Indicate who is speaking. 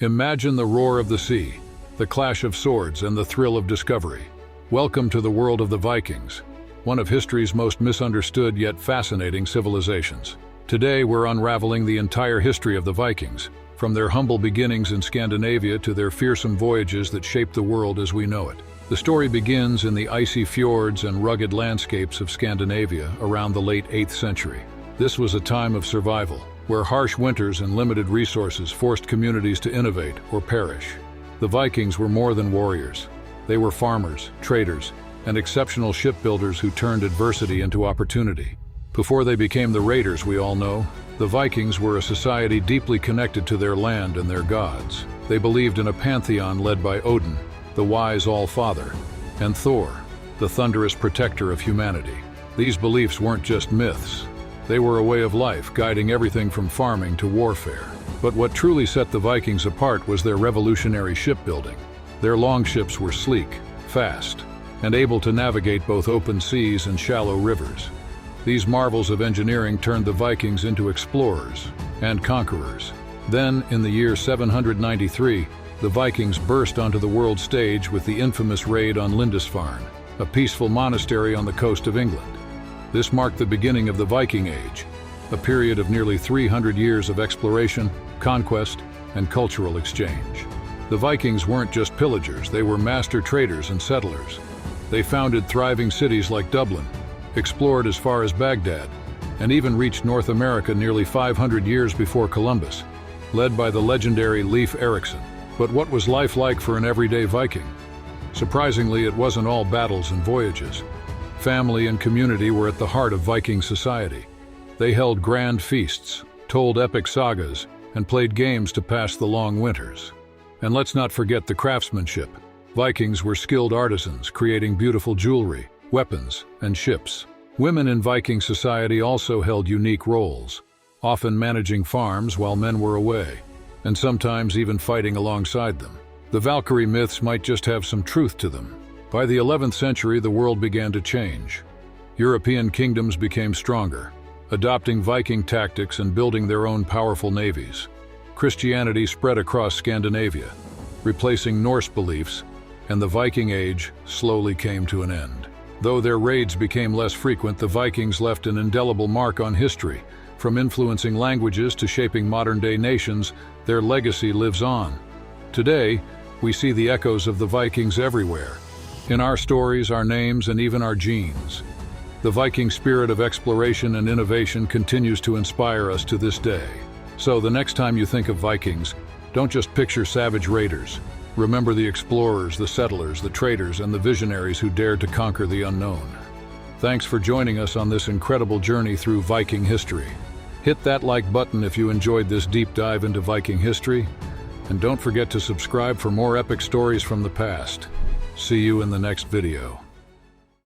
Speaker 1: Imagine the roar of the sea, the clash of swords, and the thrill of discovery. Welcome to the world of the Vikings, one of history's most misunderstood yet fascinating civilizations. Today we're unraveling the entire history of the Vikings, from their humble beginnings in Scandinavia to their fearsome voyages that shaped the world as we know it. The story begins in the icy fjords and rugged landscapes of Scandinavia around the late 8th century. This was a time of survival, where harsh winters and limited resources forced communities to innovate or perish. The Vikings were more than warriors. They were farmers, traders, and exceptional shipbuilders who turned adversity into opportunity. Before they became the raiders we all know, the Vikings were a society deeply connected to their land and their gods. They believed in a pantheon led by Odin, the wise All-Father, and Thor, the thunderous protector of humanity. These beliefs weren't just myths. They were a way of life, guiding everything from farming to warfare. But what truly set the Vikings apart was their revolutionary shipbuilding. Their longships were sleek, fast, and able to navigate both open seas and shallow rivers. These marvels of engineering turned the Vikings into explorers and conquerors. Then, in the year 793, the Vikings burst onto the world stage with the infamous raid on Lindisfarne, a peaceful monastery on the coast of England. This marked the beginning of the Viking Age, a period of nearly 300 years of exploration, conquest, and cultural exchange. The Vikings weren't just pillagers, they were master traders and settlers. They founded thriving cities like Dublin, explored as far as Baghdad, and even reached North America nearly 500 years before Columbus, led by the legendary Leif Erikson. But what was life like for an everyday Viking? Surprisingly, it wasn't all battles and voyages. Family and community were at the heart of Viking society. They held grand feasts, told epic sagas, and played games to pass the long winters. And let's not forget the craftsmanship. Vikings were skilled artisans, creating beautiful jewelry, weapons, and ships. Women in Viking society also held unique roles, often managing farms while men were away, and sometimes even fighting alongside them. The Valkyrie myths might just have some truth to them. By the 11th century, the world began to change. European kingdoms became stronger, adopting Viking tactics and building their own powerful navies. Christianity spread across Scandinavia, replacing Norse beliefs, and the Viking Age slowly came to an end. Though their raids became less frequent, the Vikings left an indelible mark on history. From influencing languages to shaping modern-day nations, their legacy lives on. Today, we see the echoes of the Vikings everywhere, in our stories, our names, and even our genes. The Viking spirit of exploration and innovation continues to inspire us to this day. So the next time you think of Vikings, don't just picture savage raiders. Remember the explorers, the settlers, the traders, and the visionaries who dared to conquer the unknown. Thanks for joining us on this incredible journey through Viking history. Hit that like button if you enjoyed this deep dive into Viking history, and don't forget to subscribe for more epic stories from the past. See you in the next video.